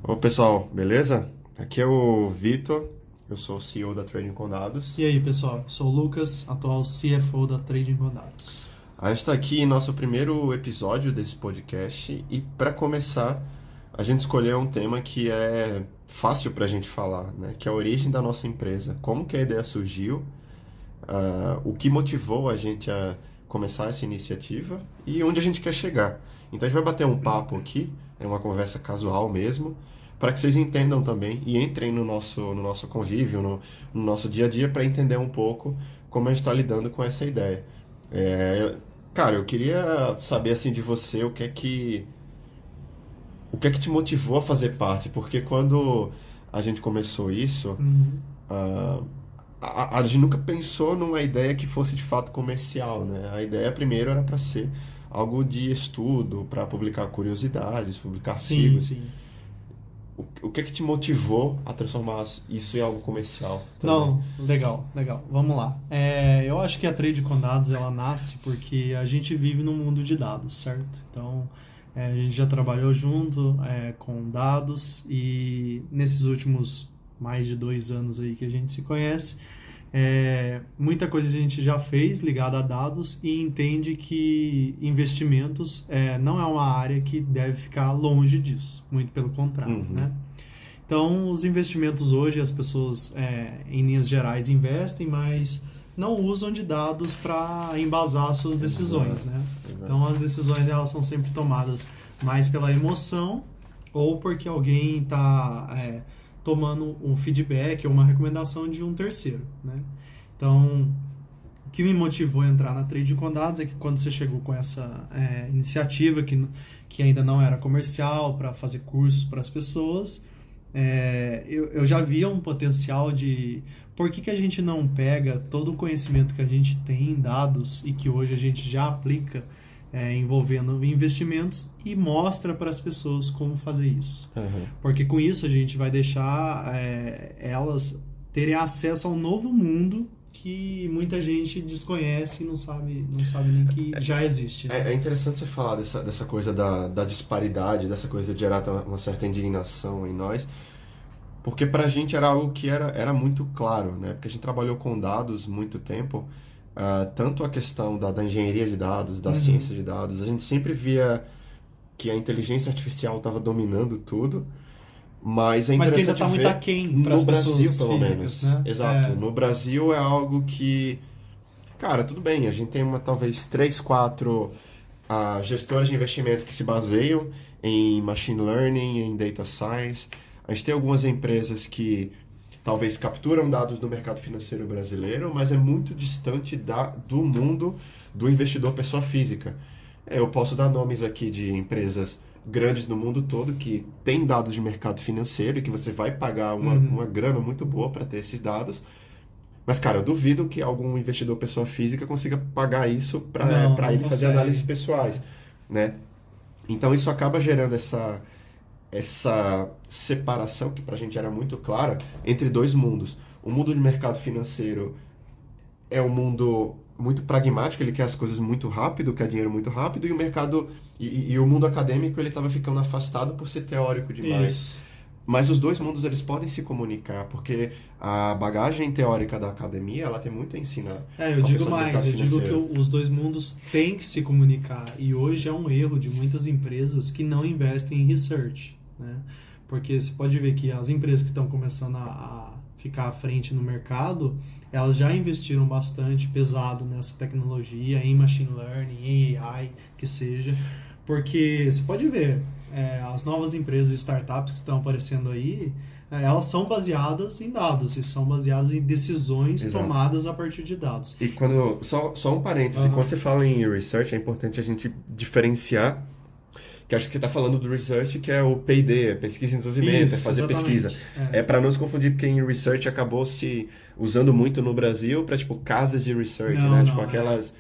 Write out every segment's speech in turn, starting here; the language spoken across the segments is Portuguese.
Ô pessoal, beleza? Aqui é o Vitor, eu sou o CEO da Trading com Dados. E aí, pessoal? Sou o Lucas, atual CFO da Trading com Dados. A gente está aqui em nosso primeiro episódio desse podcast e para começar, a gente escolheu um tema que é fácil para a gente falar, né? Que é a origem da nossa empresa. Como que a ideia surgiu, o que motivou a gente a começar essa iniciativa e onde a gente quer chegar. Então a gente vai bater um papo aqui, é uma conversa casual mesmo, para que vocês entendam também e entrem no nosso convívio, no nosso dia a dia, para entender um pouco como a gente está lidando com essa ideia. É, cara, eu queria saber assim de você o que é que te motivou a fazer parte, porque quando a gente começou isso, Uhum. ah, a gente nunca pensou numa ideia que fosse de fato comercial, né? A ideia primeiro era para ser algo de estudo, para publicar curiosidades, publicar Sim, artigos. sim. O que é que te motivou a transformar isso em algo comercial também? Não, legal, legal. Vamos lá. Eu acho que a Trade com Dados ela nasce porque a gente vive num mundo de dados, certo? Então, a gente já trabalhou junto com dados e nesses últimos mais de 2 anos aí que a gente se conhece, muita coisa a gente já fez ligada a dados e entende que investimentos não é uma área que deve ficar longe disso, muito pelo contrário, Uhum, né? Então, os investimentos hoje, as pessoas, em linhas gerais, investem, mas não usam de dados para embasar suas decisões, exato, né? exato. Então, as decisões elas são sempre tomadas mais pela emoção ou porque alguém está tomando um feedback ou uma recomendação de um terceiro, né? Então, o que me motivou a entrar na Trade com Dados é que quando você chegou com essa iniciativa que ainda não era comercial para fazer cursos para as pessoas, eu já via um potencial de por que a gente não pega todo o conhecimento que a gente tem em dados e que hoje a gente já aplica envolvendo investimentos e mostra para as pessoas como fazer isso. Uhum. Porque com isso a gente vai deixar elas terem acesso a um novo mundo que muita gente desconhece e não sabe nem que já existe, né? É interessante você falar dessa coisa da disparidade, dessa coisa de gerar uma certa indignação em nós, porque pra gente era algo que era muito claro, né? Porque a gente trabalhou com dados muito tempo, tanto a questão da engenharia de dados, da Uhum. ciência de dados, a gente sempre via que a inteligência artificial estava dominando tudo, mas é Mas que ainda interessante está muito ver aquém para no as Brasil, pessoas pelo físicas, menos. né? Exato. No Brasil é algo que, cara, tudo bem, a gente tem talvez três, quatro gestoras de investimento que se baseiam em machine learning, em data science. A gente tem algumas empresas que talvez capturam dados do mercado financeiro brasileiro, mas é muito distante do mundo do investidor pessoa física. Eu posso dar nomes aqui de empresas grandes no mundo todo que têm dados de mercado financeiro e que você vai pagar uma Uhum. grana muito boa para ter esses dados. Mas, cara, eu duvido que algum investidor pessoa física consiga pagar isso Não, para não ele fazer análises consegue. pessoais, né? Então isso acaba gerando essa separação que pra gente era muito clara entre dois mundos. O mundo de mercado financeiro é um mundo muito pragmático, ele quer as coisas muito rápido, quer dinheiro muito rápido, e o mercado e o mundo acadêmico ele estava ficando afastado por ser teórico demais. Isso. Mas os dois mundos eles podem se comunicar, porque a bagagem teórica da academia ela tem muito a ensinar Eu uma digo pessoa de mais, mercado eu digo que financeiro. os dois mundos têm que se comunicar e hoje é um erro de muitas empresas que não investem em research, né? Porque você pode ver que as empresas que estão começando a ficar à frente no mercado, elas já investiram bastante pesado nessa tecnologia, em machine learning, em AI, que seja, porque você pode ver, as novas empresas e startups que estão aparecendo aí, elas são baseadas em dados e são baseadas em decisões Exato. tomadas a partir de dados. E só um parêntese, quando Aham. você fala em research, é importante a gente diferenciar, que acho que você está falando do research, que é o P&D, é pesquisa e desenvolvimento, é Isso, fazer pesquisa. exatamente. É para não se confundir, porque em research acabou se usando muito no Brasil para tipo casas de research, Não, né? Tipo não, aquelas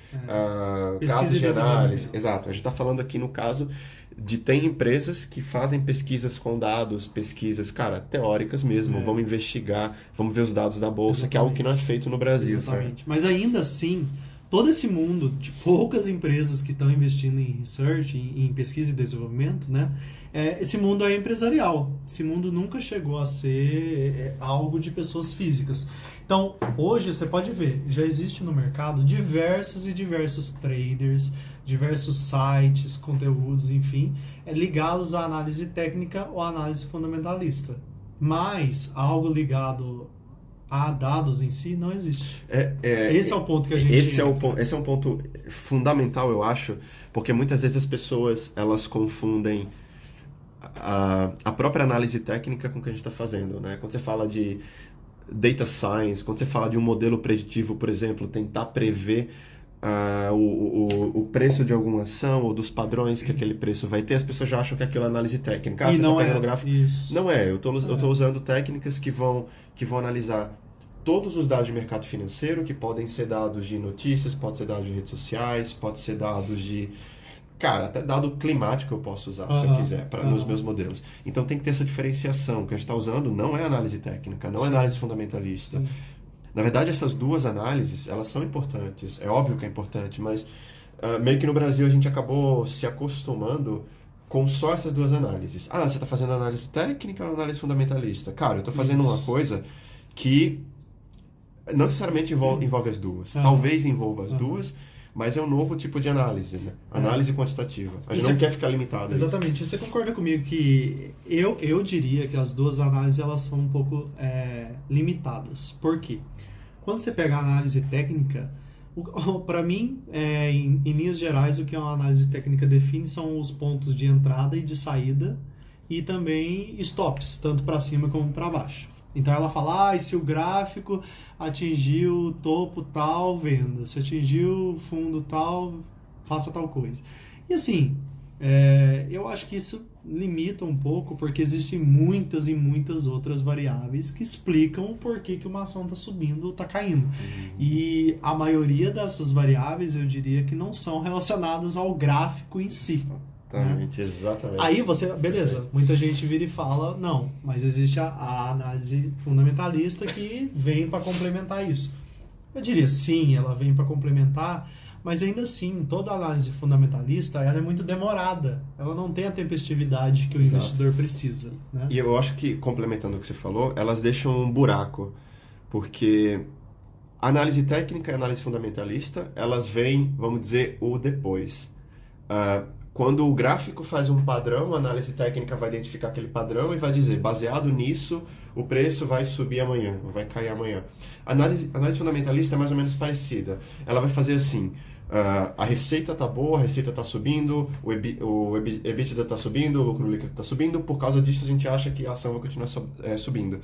pesquisa casas e de análise. desenvolvimento. Exato. A gente está falando aqui no caso de tem empresas que fazem pesquisas com dados, pesquisas, cara, teóricas mesmo. É, Vamos investigar, vamos ver os dados da bolsa, que é algo que não é exatamente. feito no Brasil, certo? Exatamente. Mas ainda assim, todo esse mundo de poucas empresas que estão investindo em research, em pesquisa e desenvolvimento, né? Esse mundo é empresarial. Esse mundo nunca chegou a ser algo de pessoas físicas. Então, hoje você pode ver, já existe no mercado diversos e diversos traders, diversos sites, conteúdos, enfim, ligados à análise técnica ou à análise fundamentalista. Mas algo ligado a dados em si não existe. Esse é o ponto que a gente esse é um ponto fundamental, eu acho, porque muitas vezes as pessoas elas confundem a própria análise técnica com o que a gente está fazendo, né? Quando você fala de data science, quando você fala de um modelo preditivo, por exemplo, tentar prever o preço de alguma ação ou dos padrões que aquele preço vai ter, as pessoas já acham que aquilo é análise técnica. E você não está pegando gráfico. Isso. Não é. Eu estou usando técnicas que vão analisar todos os dados de mercado financeiro, que podem ser dados de notícias, pode ser dados de redes sociais, pode ser dados de... Cara, até dado climático eu posso usar, se eu quiser, nos meus modelos. Então tem que ter essa diferenciação. O que a gente está usando não é análise técnica, não é análise fundamentalista. Sim. Na verdade, essas duas análises, elas são importantes. É óbvio que é importante, mas meio que no Brasil a gente acabou se acostumando com só essas duas análises. Ah, você está fazendo análise técnica ou análise fundamentalista? Cara, eu estou fazendo uma coisa que não necessariamente envolve as duas. Talvez envolva as duas, mas é um novo tipo de análise, né? Análise quantitativa. A gente não quer ficar limitado. Exatamente. Você concorda comigo que eu diria que as duas análises elas são um pouco limitadas. Por quê? Quando você pega a análise técnica, para mim, em linhas gerais, o que uma análise técnica define são os pontos de entrada e de saída e também stops, tanto para cima como para baixo. Então ela fala, se o gráfico atingiu o topo tal, venda. Se atingiu o fundo tal, faça tal coisa. E assim, eu acho que isso limita um pouco, porque existem muitas e muitas outras variáveis que explicam o porquê que uma ação está subindo ou está caindo. E a maioria dessas variáveis, eu diria que não são relacionadas ao gráfico em si. Exatamente. Aí você, beleza, muita gente vira e fala, não, mas existe a análise fundamentalista que vem para complementar isso. Eu diria sim, ela vem para complementar, mas ainda assim, toda análise fundamentalista ela é muito demorada, ela não tem a tempestividade que o investidor precisa. Né? E eu acho que, complementando o que você falou, elas deixam um buraco, porque a análise técnica e a análise fundamentalista, elas vêm, vamos dizer, o depois. Quando o gráfico faz um padrão, a análise técnica vai identificar aquele padrão e vai dizer, baseado nisso, o preço vai subir amanhã, vai cair amanhã. A análise fundamentalista é mais ou menos parecida. Ela vai fazer assim, a receita está boa, a receita está subindo, o EBITDA está subindo, o lucro líquido está subindo, por causa disso a gente acha que a ação vai continuar subindo.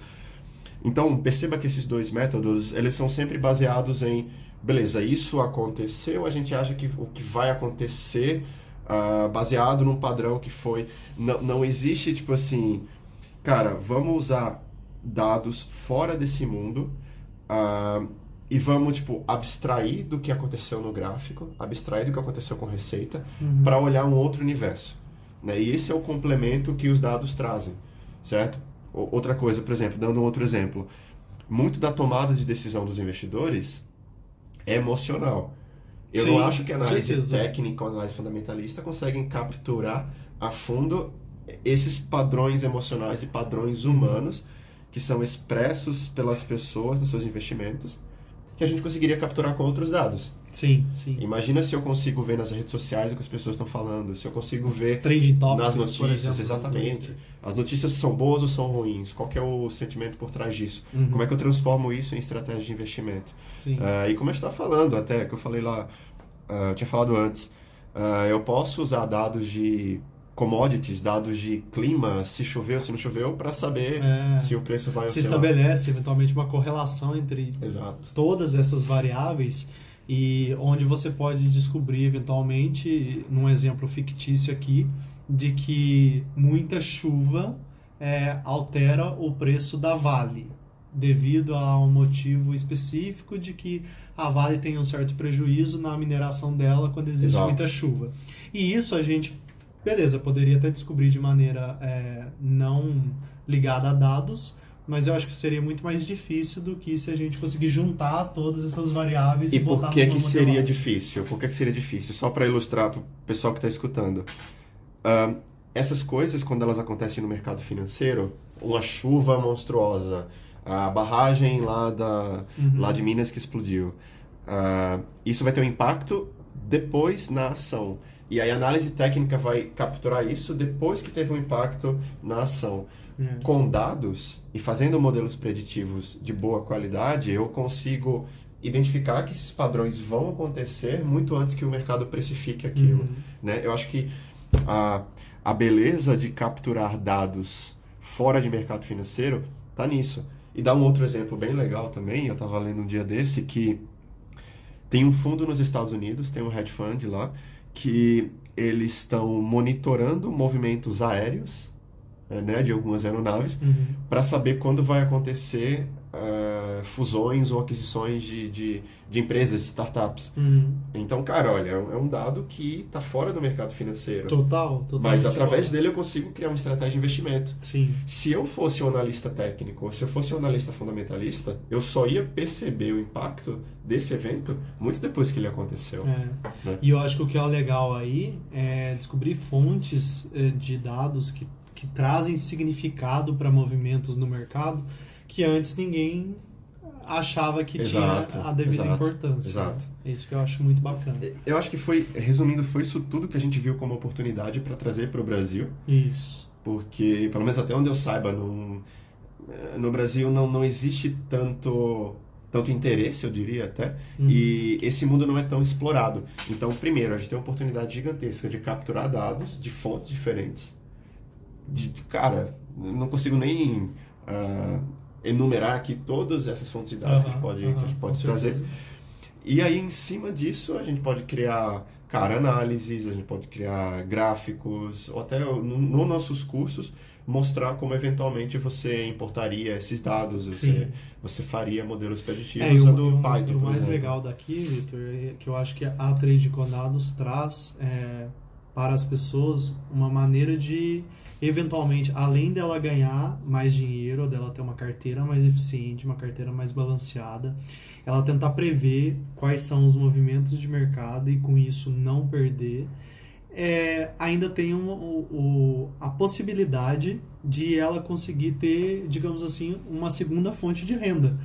Então, perceba que esses dois métodos, eles são sempre baseados em, beleza, isso aconteceu, a gente acha que o que vai acontecer... baseado num padrão que foi... Não existe, tipo assim... Cara, vamos usar dados fora desse mundo e vamos, tipo, abstrair do que aconteceu no gráfico, abstrair do que aconteceu com receita, para olhar um outro universo. Né? E esse é o complemento que os dados trazem, certo? Outra coisa, por exemplo, dando um outro exemplo. Muito da tomada de decisão dos investidores é emocional. Eu não acho que a análise técnica ou a análise fundamentalista conseguem capturar a fundo esses padrões emocionais e padrões humanos que são expressos pelas pessoas nos seus investimentos, que a gente conseguiria capturar com outros dados. Sim. Imagina se eu consigo ver nas redes sociais o que as pessoas estão falando, se eu consigo ver Trending topics, nas notícias, por exemplo, exatamente. As notícias são boas ou são ruins? Qual que é o sentimento por trás disso? Como é que eu transformo isso em estratégia de investimento? E como a gente está falando, até que eu falei lá, eu tinha falado antes, eu posso usar dados de commodities, dados de clima, se choveu, se não choveu, para saber se o preço vai se estabelece eventualmente uma correlação entre todas essas variáveis e onde você pode descobrir eventualmente, num exemplo fictício aqui, de que muita chuva altera o preço da Vale, devido a um motivo específico de que a Vale tem um certo prejuízo na mineração dela quando existe muita chuva. E isso a gente, beleza, poderia até descobrir de maneira não ligada a dados, mas eu acho que seria muito mais difícil do que se a gente conseguir juntar todas essas variáveis e E botar por que numa que seria modelagem. difícil? Por que que seria difícil? Só para ilustrar para o pessoal que está escutando. Ah, essas coisas, quando elas acontecem no mercado financeiro, uma chuva monstruosa, a barragem lá de Minas que explodiu, isso vai ter um impacto depois na ação. E aí a análise técnica vai capturar isso depois que teve um impacto na ação. É. Com dados e fazendo modelos preditivos de boa qualidade, eu consigo identificar que esses padrões vão acontecer muito antes que o mercado precifique aquilo, né? Eu acho que a, a beleza de capturar dados fora de mercado financeiro tá nisso. E dá um outro exemplo bem legal também, eu estava lendo um dia desse, que tem um fundo nos Estados Unidos, tem um hedge fund lá, que eles estão monitorando movimentos aéreos, né, de algumas aeronaves, para saber quando vai acontecer fusões ou aquisições de empresas, startups. Então, cara, olha, é um dado que está fora do mercado financeiro. Total. Mas através dele eu consigo criar uma estratégia de investimento. Sim. Se eu fosse um analista técnico, ou se eu fosse um analista fundamentalista, eu só ia perceber o impacto desse evento muito depois que ele aconteceu. É. Né? E eu acho que o que é legal aí é descobrir fontes de dados que trazem significado para movimentos no mercado que antes ninguém achava que Exato, tinha a devida exato, importância. exato. É isso que eu acho muito bacana. Eu acho que resumindo, foi isso tudo que a gente viu como oportunidade para trazer para o Brasil. Isso. Porque, pelo menos até onde eu saiba, no Brasil não existe tanto interesse, eu diria até, e esse mundo não é tão explorado. Então, primeiro, a gente tem uma oportunidade gigantesca de capturar dados de fontes diferentes. Cara, não consigo nem enumerar aqui todas essas fontes de dados que a gente pode trazer. E aí, em cima disso, a gente pode criar, análises, a gente pode criar gráficos, ou até nos nossos cursos, mostrar como eventualmente você importaria esses dados, você faria modelos preditivos usando Python, por exemplo. O mais legal daqui, Victor, é que eu acho que a Trade com Dados traz para as pessoas uma maneira de, eventualmente, além dela ganhar mais dinheiro, dela ter uma carteira mais eficiente, uma carteira mais balanceada, ela tentar prever quais são os movimentos de mercado e com isso não perder, ainda tem a possibilidade de ela conseguir ter, digamos assim, uma segunda fonte de renda.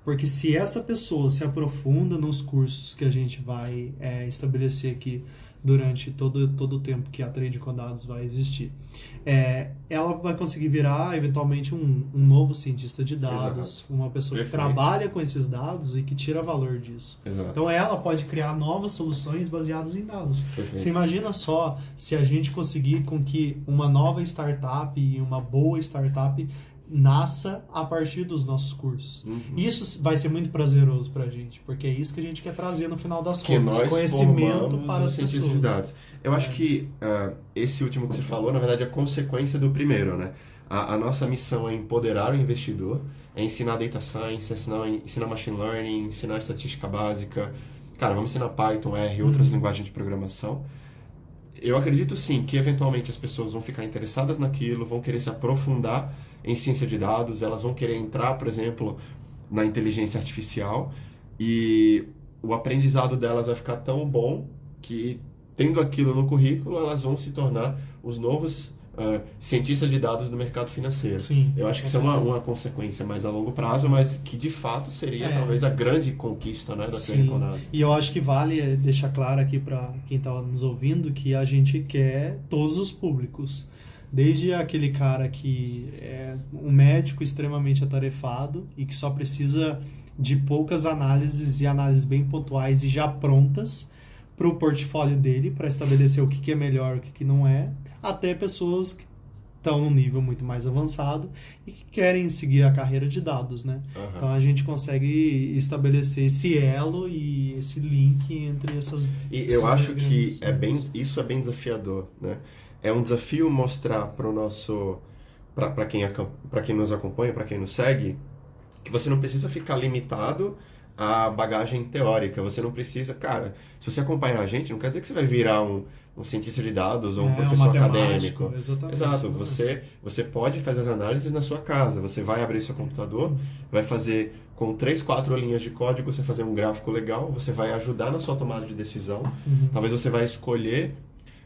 Porque se essa pessoa se aprofunda nos cursos que a gente vai estabelecer aqui durante todo o tempo que a Trade com Dados vai existir, ela vai conseguir virar, eventualmente, um novo cientista de dados, Exato. uma pessoa que Perfeito. trabalha com esses dados e que tira valor disso. Exato. Então ela pode criar novas soluções baseadas em dados. Perfeito. Você imagina só se a gente conseguir com que uma nova startup e uma boa startup nasça a partir dos nossos cursos. Isso vai ser muito prazeroso pra gente, porque é isso que a gente quer trazer no final das Que contas, nós conhecimento para as cientistas pessoas. de dados. Eu acho que esse último que você falou, na verdade, é consequência do primeiro, né? A nossa missão é empoderar o investidor, é ensinar data science, ensinar machine learning, ensinar estatística básica. Cara, vamos ensinar Python, R, outras linguagens de programação. Eu acredito sim que eventualmente as pessoas vão ficar interessadas naquilo, vão querer se aprofundar em ciência de dados, elas vão querer entrar, por exemplo, na inteligência artificial e o aprendizado delas vai ficar tão bom que, tendo aquilo no currículo, elas vão se tornar os novos cientistas de dados do mercado financeiro. Sim, eu acho que isso é uma consequência mais a longo prazo, mas que de fato seria talvez a grande conquista, né, da Trade com Dados. E eu acho que vale deixar claro aqui para quem está nos ouvindo que a gente quer todos os públicos. Desde aquele cara que é um médico extremamente atarefado e que só precisa de poucas análises e análises bem pontuais e já prontas para o portfólio dele, para estabelecer o que é melhor e o que não é, até pessoas que estão num nível muito mais avançado e que querem seguir a carreira de dados, né? Então a gente consegue estabelecer esse elo e esse link entre essas... E eu acho que isso é bem desafiador, né? É um desafio mostrar para quem nos acompanha, para quem nos segue, que você não precisa ficar limitado a bagagem teórica. Você não precisa, cara, se você acompanhar a gente, não quer dizer que você vai virar um cientista de dados ou um Um professor matemático, acadêmico. exatamente. Exato, Nossa. você pode fazer as análises na sua casa. Você vai abrir seu computador, vai fazer com 3, 4 linhas de código, você fazer um gráfico legal, você vai ajudar na sua tomada de decisão. Uhum. Talvez você vai escolher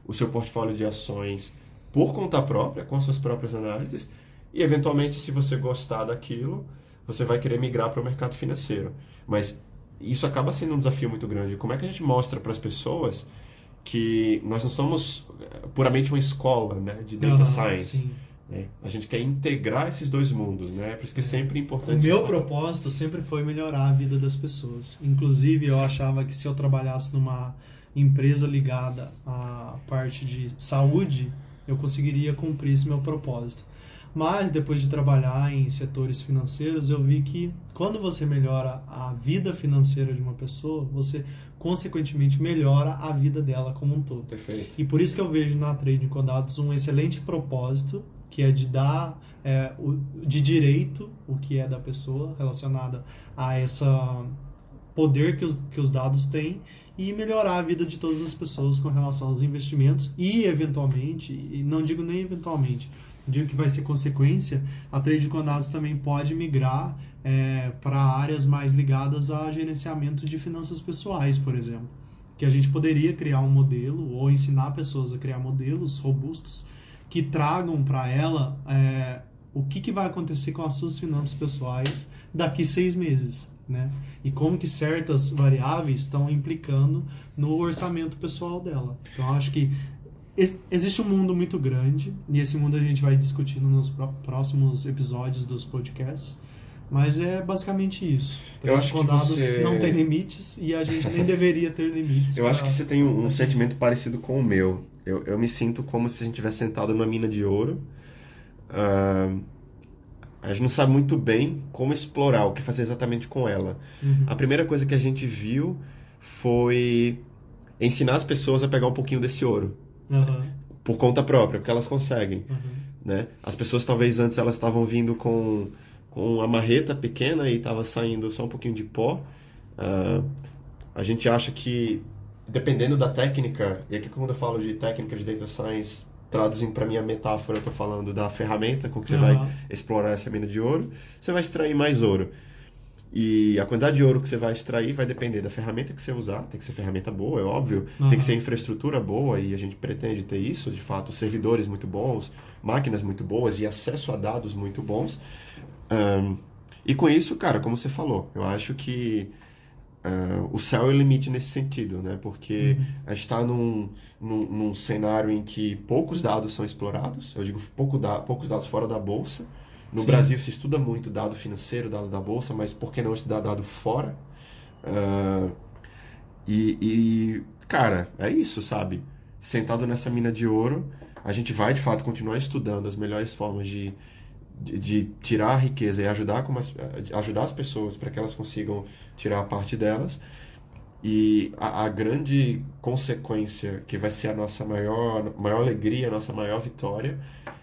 o seu portfólio de ações por conta própria, com as suas próprias análises, e eventualmente, se você gostar daquilo, você vai querer migrar para o mercado financeiro. Mas isso acaba sendo um desafio muito grande. Como é que a gente mostra para as pessoas que nós não somos puramente uma escola, né, de data science? Sim. Né? A gente quer integrar esses dois mundos, né? Por isso que é sempre O importante... meu propósito sempre foi melhorar a vida das pessoas. Inclusive, eu achava que se eu trabalhasse numa empresa ligada à parte de saúde, eu conseguiria cumprir esse meu propósito. Mas depois de trabalhar em setores financeiros, eu vi que quando você melhora a vida financeira de uma pessoa, você consequentemente melhora a vida dela como um todo. Perfeito. E por isso que eu vejo na Trading com Dados um excelente propósito, que é de dar de direito o que é da pessoa relacionada a esse poder que os dados têm e melhorar a vida de todas as pessoas com relação aos investimentos e eventualmente, e não digo nem eventualmente, digo que vai ser consequência, a Trading com Dados também pode migrar para áreas mais ligadas a gerenciamento de finanças pessoais, por exemplo. Que a gente poderia criar um modelo ou ensinar pessoas a criar modelos robustos que tragam para ela o que vai acontecer com as suas finanças pessoais daqui 6 meses, né? E como que certas variáveis estão implicando no orçamento pessoal dela. Então, eu acho que existe um mundo muito grande e esse mundo a gente vai discutindo nos próximos episódios dos podcasts. Mas é basicamente isso. Eu acho que dados você... não tem limites e a gente nem deveria ter limites. Eu acho que você tem um sentimento parecido com o meu. Eu me sinto como se a gente estivesse sentado numa mina de ouro. A gente não sabe muito bem como explorar, o que fazer exatamente com ela. Uhum. A primeira coisa que a gente viu foi ensinar as pessoas a pegar um pouquinho desse ouro. Uhum. Por conta própria, porque elas conseguem. Uhum. Né? As pessoas talvez antes elas estavam vindo com uma marreta pequena e estava saindo só um pouquinho de pó. A gente acha que, dependendo da técnica, e aqui quando eu falo de técnica de data science, traduzindo para minha metáfora, eu estou falando da ferramenta com que você vai explorar essa mina de ouro, você vai extrair mais ouro. E a quantidade de ouro que você vai extrair vai depender da ferramenta que você usar. Tem que ser ferramenta boa, é óbvio. Tem que ser infraestrutura boa e a gente pretende ter isso, de fato, servidores muito bons, máquinas muito boas e acesso a dados muito bons. E com isso, cara, como você falou, eu acho que o céu é o limite nesse sentido, né? Porque a gente está num cenário em que poucos dados são explorados, eu digo poucos dados fora da bolsa. No Sim. Brasil se estuda muito dado financeiro, dados da bolsa, mas por que não estudar dado fora? Cara, é isso, sabe? Sentado nessa mina de ouro, a gente vai de fato continuar estudando as melhores formas de tirar a riqueza e ajudar as pessoas para que elas consigam tirar a parte delas. E a grande consequência, que vai ser a nossa maior alegria, a nossa maior vitória,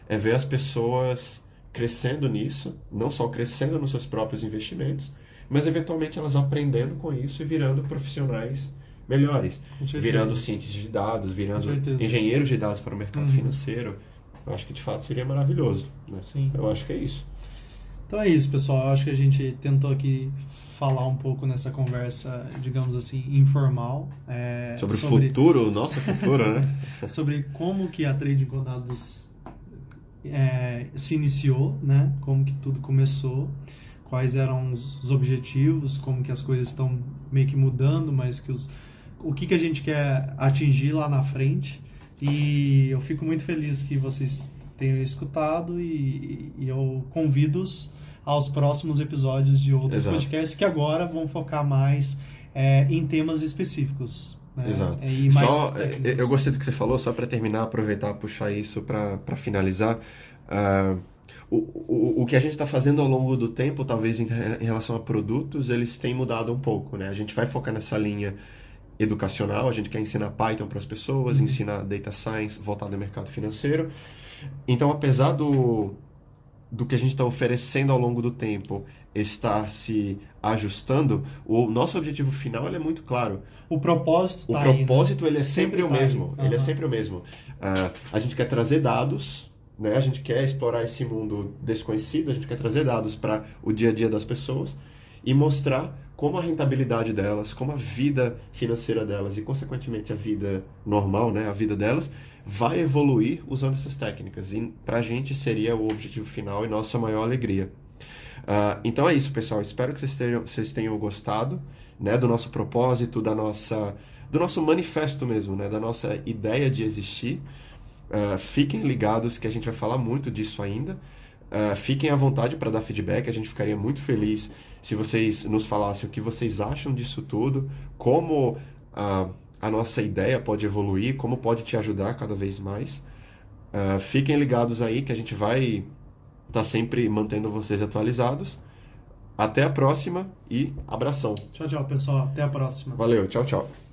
é ver as pessoas crescendo nisso, não só crescendo nos seus próprios investimentos, mas eventualmente elas aprendendo com isso e virando profissionais melhores, virando cientistas de dados, virando engenheiros de dados para o mercado financeiro. Eu acho que de fato seria maravilhoso, né? Sim. Eu acho que é isso. Então é isso, pessoal. Eu acho que a gente tentou aqui falar um pouco nessa conversa, digamos assim, informal. Sobre o futuro, o nosso futuro, né? Sobre como que a Trading com Dados se iniciou, né? Como que tudo começou, quais eram os objetivos, como que as coisas estão meio que mudando, mas que o que a gente quer atingir lá na frente. E eu fico muito feliz que vocês tenham escutado e eu convido-os aos próximos episódios de outros podcasts que agora vão focar mais em temas específicos. Né? Exato. E mais eu gostei do que você falou, só para terminar, aproveitar, puxar isso para finalizar. O que a gente está fazendo ao longo do tempo, talvez em relação a produtos, eles têm mudado um pouco, né? A gente vai focar nessa linha educacional, a gente quer ensinar Python para as pessoas, ensinar Data Science voltado ao mercado financeiro. Então, apesar do que a gente está oferecendo ao longo do tempo está se ajustando, o nosso objetivo final ele é muito claro. O propósito O tá aí, né? propósito ele é sempre o tá mesmo. aí. Ele é Aham. sempre o mesmo. A gente quer trazer dados, né? A gente quer explorar esse mundo desconhecido, a gente quer trazer dados para o dia a dia das pessoas e mostrar como a rentabilidade delas, como a vida financeira delas e, consequentemente, a vida normal, né? A vida delas vai evoluir usando essas técnicas. E para a gente seria o objetivo final e nossa maior alegria. Então é isso, pessoal. Espero que vocês tenham gostado, né, do nosso propósito, do nosso manifesto mesmo, né, da nossa ideia de existir. Fiquem ligados que a gente vai falar muito disso ainda. Fiquem à vontade para dar feedback. A gente ficaria muito feliz se vocês nos falassem o que vocês acham disso tudo, como a nossa ideia pode evoluir, como pode te ajudar cada vez mais. Fiquem ligados aí que a gente vai estar sempre mantendo vocês atualizados. Até a próxima e abração. Tchau, tchau, pessoal. Até a próxima. Valeu, tchau, tchau.